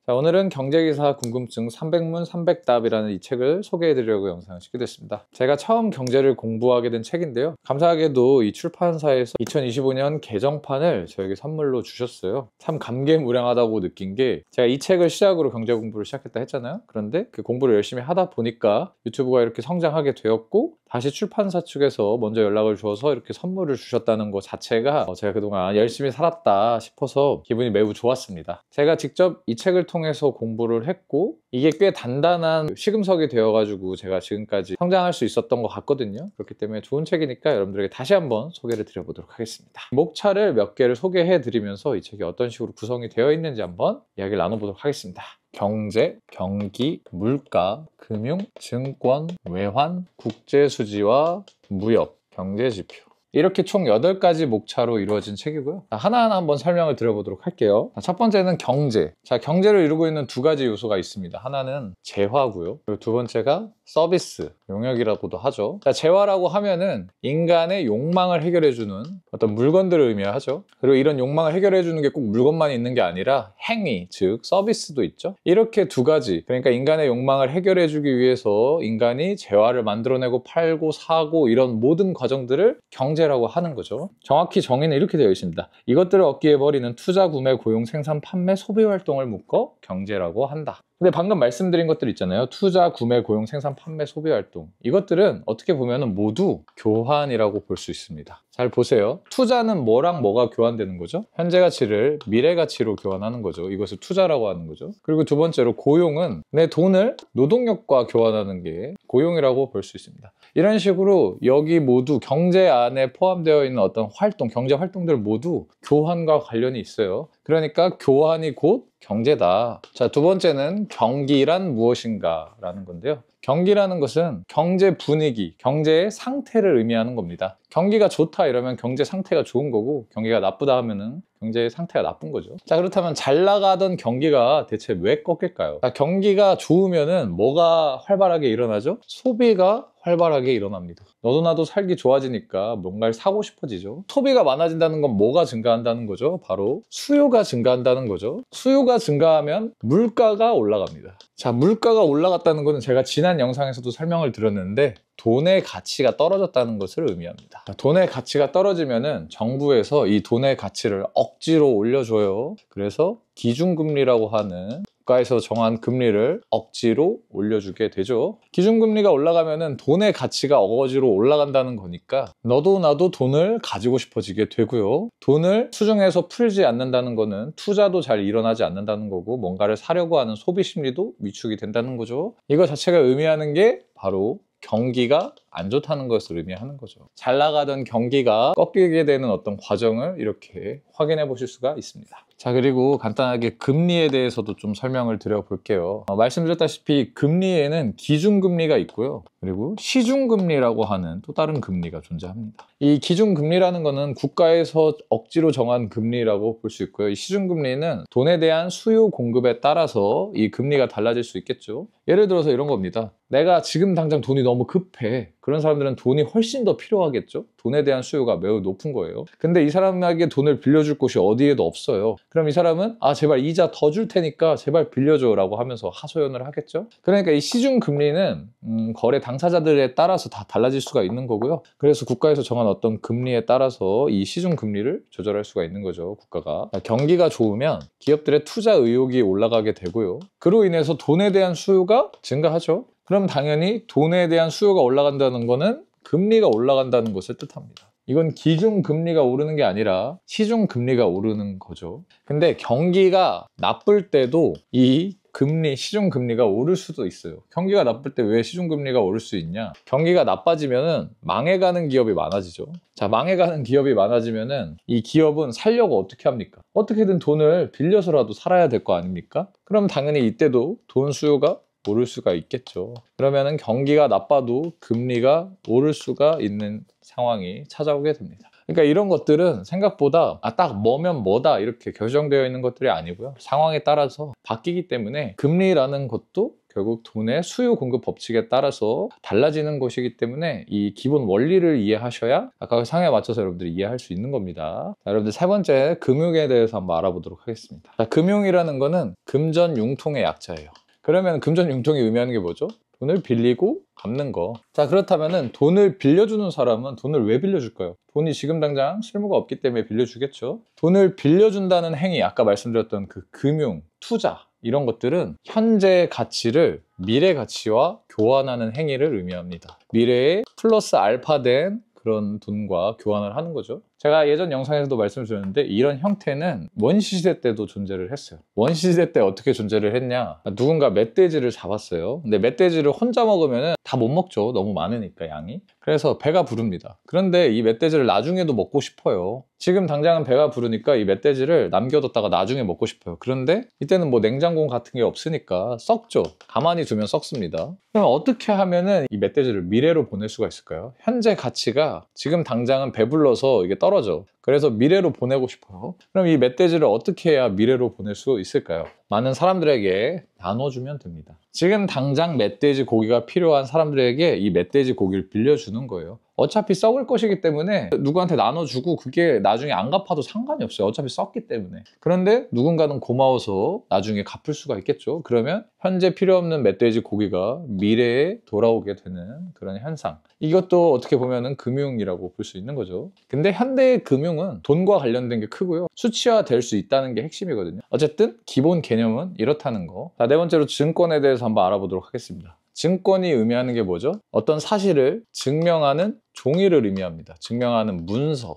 자, 오늘은 경제기사 궁금증 300문 300답이라는 이 책을 소개해드리려고 영상을 찍게 됐습니다. 제가 처음 경제를 공부하게 된 책인데요. 감사하게도 이 출판사에서 2025년 개정판을 저에게 선물로 주셨어요. 참 감개무량하다고 느낀 게, 제가 이 책을 시작으로 경제 공부를 시작했다 했잖아요. 그런데 그 공부를 열심히 하다 보니까 유튜브가 이렇게 성장하게 되었고, 다시 출판사 측에서 먼저 연락을 주어서 이렇게 선물을 주셨다는 것 자체가 제가 그동안 열심히 살았다 싶어서 기분이 매우 좋았습니다. 제가 직접 이 책을 통해서 공부를 했고, 이게 꽤 단단한 시금석이 되어가지고 제가 지금까지 성장할 수 있었던 것 같거든요. 그렇기 때문에 좋은 책이니까 여러분들에게 다시 한번 소개를 드려보도록 하겠습니다. 목차를 몇 개를 소개해드리면서 이 책이 어떤 식으로 구성이 되어 있는지 한번 이야기를 나눠보도록 하겠습니다. 경제, 경기, 물가, 금융, 증권, 외환, 국제수지와 무역, 경제지표, 이렇게 총 8가지 목차로 이루어진 책이고요. 하나하나 한번 설명을 드려보도록 할게요. 첫 번째는 경제. 자, 경제를 이루고 있는 2가지 요소가 있습니다. 하나는 재화고요. 그리고 2번째가 서비스, 용역이라고도 하죠. 자, 재화라고 하면은 인간의 욕망을 해결해주는 어떤 물건들을 의미하죠. 그리고 이런 욕망을 해결해주는 게 꼭 물건만 있는 게 아니라 행위, 즉 서비스도 있죠. 이렇게 2가지, 그러니까 인간의 욕망을 해결해주기 위해서 인간이 재화를 만들어내고 팔고 사고 이런 모든 과정들을 경제라고 하는 거죠. 정확히 정의는 이렇게 되어 있습니다. 이것들을 얻기 위해 벌이는 투자, 구매, 고용, 생산, 판매, 소비 활동을 묶어 경제라고 한다. 근데 방금 말씀드린 것들 있잖아요. 투자, 구매, 고용, 생산, 판매, 소비 활동. 이것들은 어떻게 보면 모두 교환이라고 볼 수 있습니다. 잘 보세요. 투자는 뭐랑 뭐가 교환되는 거죠? 현재 가치를 미래 가치로 교환하는 거죠. 이것을 투자라고 하는 거죠. 그리고 2번째로 고용은 내 돈을 노동력과 교환하는 게 고용이라고 볼 수 있습니다. 이런 식으로 여기 모두 경제 안에 포함되어 있는 어떤 활동, 경제 활동들 모두 교환과 관련이 있어요. 그러니까 교환이 곧 경제다. 자, 2번째는 경기란 무엇인가 라는 건데요. 경기라는 것은 경제 분위기, 경제의 상태를 의미하는 겁니다. 경기가 좋다 이러면 경제 상태가 좋은 거고, 경기가 나쁘다 하면은 경제의 상태가 나쁜 거죠. 자, 그렇다면 잘 나가던 경기가 대체 왜 꺾일까요? 자, 경기가 좋으면은 뭐가 활발하게 일어나죠? 소비가 활발하게 일어납니다. 너도 나도 살기 좋아지니까 뭔가를 사고 싶어지죠. 소비가 많아진다는 건 뭐가 증가한다는 거죠? 바로 수요가 증가한다는 거죠. 수요가 증가하면 물가가 올라갑니다. 자, 물가가 올라갔다는 것은 제가 지난 영상에서도 설명을 드렸는데, 돈의 가치가 떨어졌다는 것을 의미합니다. 돈의 가치가 떨어지면은 정부에서 이 돈의 가치를 억지로 올려줘요. 그래서 기준금리라고 하는 국가에서 정한 금리를 억지로 올려주게 되죠. 기준금리가 올라가면은 돈의 가치가 억지로 올라간다는 거니까 너도 나도 돈을 가지고 싶어지게 되고요. 돈을 수중에서 풀지 않는다는 거는 투자도 잘 일어나지 않는다는 거고, 뭔가를 사려고 하는 소비 심리도 위축이 된다는 거죠. 이거 자체가 의미하는 게 바로 경기가 안 좋다는 것을 의미하는 거죠. 잘 나가던 경기가 꺾이게 되는 어떤 과정을 이렇게 확인해 보실 수가 있습니다. 자, 그리고 간단하게 금리에 대해서도 좀 설명을 드려볼게요. 말씀드렸다시피 금리에는 기준금리가 있고요. 그리고 시중금리라고 하는 또 다른 금리가 존재합니다. 이 기준금리라는 거는 국가에서 억지로 정한 금리라고 볼 수 있고요. 이 시중금리는 돈에 대한 수요 공급에 따라서 이 금리가 달라질 수 있겠죠. 예를 들어서 이런 겁니다. 내가 지금 당장 돈이 너무 급해. 그런 사람들은 돈이 훨씬 더 필요하겠죠. 돈에 대한 수요가 매우 높은 거예요. 근데 이 사람에게 돈을 빌려줄 곳이 어디에도 없어요. 그럼 이 사람은 제발 이자 더 줄 테니까 제발 빌려줘 라고 하면서 하소연을 하겠죠. 그러니까 이 시중금리는 거래 당사자들에 따라서 다 달라질 수가 있는 거고요. 그래서 국가에서 정한 어떤 금리에 따라서 이 시중금리를 조절할 수가 있는 거죠, 국가가. 경기가 좋으면 기업들의 투자 의욕이 올라가게 되고요. 그로 인해서 돈에 대한 수요가 증가하죠. 그럼 당연히 돈에 대한 수요가 올라간다는 거는 금리가 올라간다는 것을 뜻합니다. 이건 기준금리가 오르는 게 아니라 시중금리가 오르는 거죠. 근데 경기가 나쁠 때도 이 시중금리가 오를 수도 있어요. 경기가 나쁠 때 왜 시중금리가 오를 수 있냐? 경기가 나빠지면은 망해가는 기업이 많아지죠. 자, 망해가는 기업이 많아지면은 이 기업은 살려고 어떻게 합니까? 어떻게든 돈을 빌려서라도 살아야 될 거 아닙니까? 그럼 당연히 이때도 돈 수요가 오를 수가 있겠죠. 그러면은 경기가 나빠도 금리가 오를 수가 있는 상황이 찾아오게 됩니다. 그러니까 이런 것들은 생각보다 딱 뭐면 뭐다 이렇게 결정되어 있는 것들이 아니고요. 상황에 따라서 바뀌기 때문에 금리라는 것도 결국 돈의 수요 공급 법칙에 따라서 달라지는 것이기 때문에 이 기본 원리를 이해하셔야 아까 그 상에 맞춰서 여러분들이 이해할 수 있는 겁니다. 자, 여러분들 세 번째 금융에 대해서 한번 알아보도록 하겠습니다. 자, 금융이라는 거는 금전융통의 약자예요. 그러면 금전융통이 의미하는 게 뭐죠? 돈을 빌리고 갚는 거. 자, 그렇다면은 돈을 빌려주는 사람은 돈을 왜 빌려줄까요? 돈이 지금 당장 실무가 없기 때문에 빌려주겠죠. 돈을 빌려준다는 행위, 아까 말씀드렸던 그 금융, 투자 이런 것들은 현재 가치를 미래 가치와 교환하는 행위를 의미합니다. 미래에 플러스 알파된 그런 돈과 교환을 하는 거죠. 제가 예전 영상에서도 말씀을 드렸는데 이런 형태는 원시시대 때도 존재를 했어요. 원시시대 때 어떻게 존재를 했냐, 누군가 멧돼지를 잡았어요. 근데 멧돼지를 혼자 먹으면 다 못 먹죠. 너무 많으니까 양이. 그래서 배가 부릅니다. 그런데 이 멧돼지를 나중에도 먹고 싶어요. 지금 당장은 배가 부르니까 이 멧돼지를 남겨뒀다가 나중에 먹고 싶어요. 그런데 이때는 뭐 냉장고 같은 게 없으니까 썩죠. 가만히 두면 썩습니다. 그럼 어떻게 하면은 이 멧돼지를 미래로 보낼 수가 있을까요? 현재 가치가 지금 당장은 배불러서 이게 떨어져. 그래서 미래로 보내고 싶어요. 그럼 이 멧돼지를 어떻게 해야 미래로 보낼 수 있을까요? 많은 사람들에게 나눠주면 됩니다. 지금 당장 멧돼지 고기가 필요한 사람들에게 이 멧돼지 고기를 빌려주는 거예요. 어차피 썩을 것이기 때문에 누구한테 나눠주고 그게 나중에 안 갚아도 상관이 없어요. 어차피 썩기 때문에. 그런데 누군가는 고마워서 나중에 갚을 수가 있겠죠. 그러면 현재 필요 없는 멧돼지 고기가 미래에 돌아오게 되는 그런 현상. 이것도 어떻게 보면은 금융이라고 볼 수 있는 거죠. 근데 현대의 금융은 돈과 관련된 게 크고요. 수치화될 수 있다는 게 핵심이거든요. 어쨌든 기본 개념은 이렇다는 거. 자, 네 번째로 증권에 대해서 한번 알아보도록 하겠습니다. 증권이 의미하는 게 뭐죠? 어떤 사실을 증명하는 종이를 의미합니다. 증명하는 문서,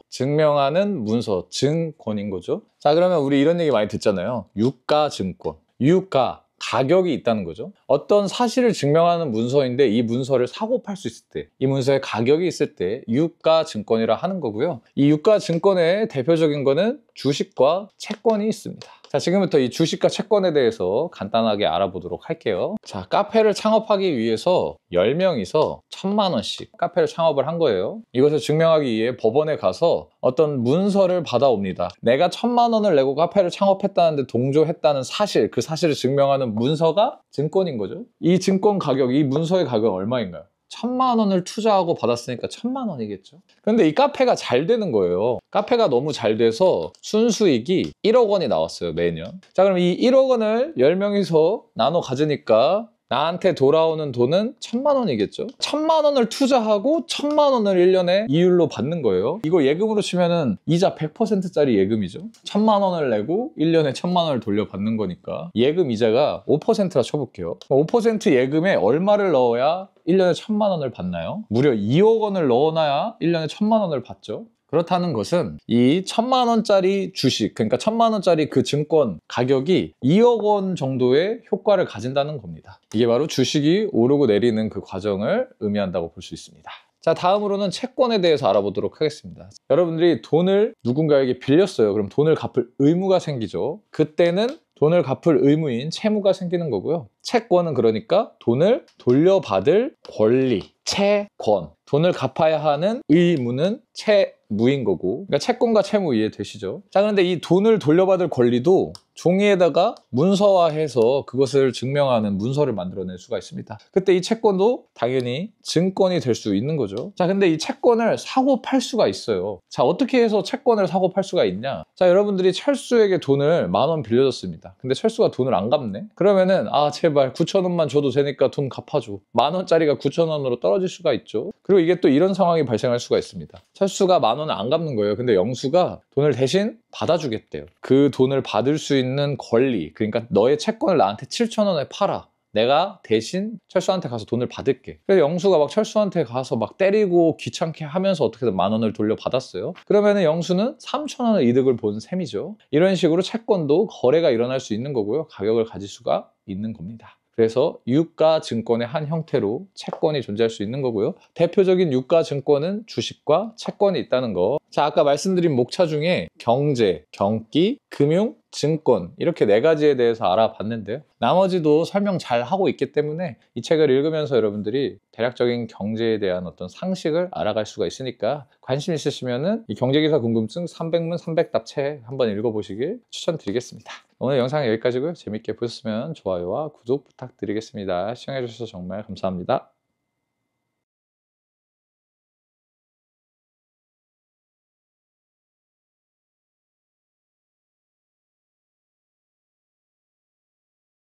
증권인 거죠. 자, 그러면 우리 이런 얘기 많이 듣잖아요. 유가증권, 유가, 가격이 있다는 거죠. 어떤 사실을 증명하는 문서인데 이 문서를 사고 팔 수 있을 때, 이 문서에 가격이 있을 때 유가증권이라 하는 거고요. 이 유가증권의 대표적인 거는 주식과 채권이 있습니다. 자, 지금부터 이 주식과 채권에 대해서 간단하게 알아보도록 할게요. 자, 카페를 창업하기 위해서 10명이서 1000만 원씩 카페를 창업을 한 거예요. 이것을 증명하기 위해 법원에 가서 어떤 문서를 받아옵니다. 내가 1000만 원을 내고 카페를 창업했다는데 동조했다는 사실, 그 사실을 증명하는 문서가 증권인 거죠. 이 증권 가격, 이 문서의 가격은 얼마인가요? 1000만 원을 투자하고 받았으니까 1000만 원이겠죠. 그런데 이 카페가 잘 되는 거예요. 카페가 너무 잘 돼서 순수익이 1억 원이 나왔어요, 매년. 자, 그럼 이 1억 원을 10명이서 나눠 가지니까 나한테 돌아오는 돈은 1000만 원이겠죠. 1000만 원을 투자하고 1000만 원을 1년에 이율로 받는 거예요. 이거 예금으로 치면은 이자 100%짜리 예금이죠. 1000만 원을 내고 1년에 1000만 원을 돌려받는 거니까 예금 이자가 5%라 쳐볼게요. 5% 예금에 얼마를 넣어야 1년에 1000만 원을 받나요? 무려 2억 원을 넣어놔야 1년에 1000만 원을 받죠. 그렇다는 것은 이 1000만 원짜리 주식, 그러니까 1000만 원짜리 그 증권 가격이 2억 원 정도의 효과를 가진다는 겁니다. 이게 바로 주식이 오르고 내리는 그 과정을 의미한다고 볼 수 있습니다. 자, 다음으로는 채권에 대해서 알아보도록 하겠습니다. 여러분들이 돈을 누군가에게 빌렸어요. 그럼 돈을 갚을 의무가 생기죠. 그때는 돈을 갚을 의무인 채무가 생기는 거고요. 채권은 그러니까 돈을 돌려받을 권리, 채권. 돈을 갚아야 하는 의무는 채무인 거고, 그러니까 채권과 채무 이해되시죠? 자, 그런데 이 돈을 돌려받을 권리도 종이에다가 문서화해서 그것을 증명하는 문서를 만들어낼 수가 있습니다. 그때 이 채권도 당연히 증권이 될 수 있는 거죠. 자, 근데 이 채권을 사고 팔 수가 있어요. 자, 어떻게 해서 채권을 사고 팔 수가 있냐? 자, 여러분들이 철수에게 돈을 10,000원 빌려줬습니다. 근데 철수가 돈을 안 갚네? 그러면은 제발 9,000원만 줘도 되니까 돈 갚아줘. 10,000원짜리가 9,000원으로 떨어질 수가 있죠. 그리고 이게 또 이런 상황이 발생할 수가 있습니다. 철수가 10,000원을 안 갚는 거예요. 근데 영수가 돈을 대신 받아주겠대요. 그 돈을 받을 수 있는 권리, 그러니까 너의 채권을 나한테 7,000원에 팔아. 내가 대신 철수한테 가서 돈을 받을게. 그래서 영수가 막 철수한테 가서 막 때리고 귀찮게 하면서 어떻게든 10,000원을 돌려받았어요. 그러면은 영수는 3,000원의 이득을 본 셈이죠. 이런 식으로 채권도 거래가 일어날 수 있는 거고요. 가격을 가질 수가 있는 겁니다. 그래서 유가증권의 한 형태로 채권이 존재할 수 있는 거고요. 대표적인 유가증권은 주식과 채권이 있다는 거. 자, 아까 말씀드린 목차 중에 경제, 경기, 금융, 증권 이렇게 4가지에 대해서 알아봤는데요. 나머지도 설명 잘 하고 있기 때문에 이 책을 읽으면서 여러분들이 대략적인 경제에 대한 어떤 상식을 알아갈 수가 있으니까 관심 있으시면은 이 경제기사 궁금증 300문 300답 책 한번 읽어보시길 추천드리겠습니다. 오늘 영상 여기까지고요. 재밌게 보셨으면 좋아요와 구독 부탁드리겠습니다. 시청해주셔서 정말 감사합니다.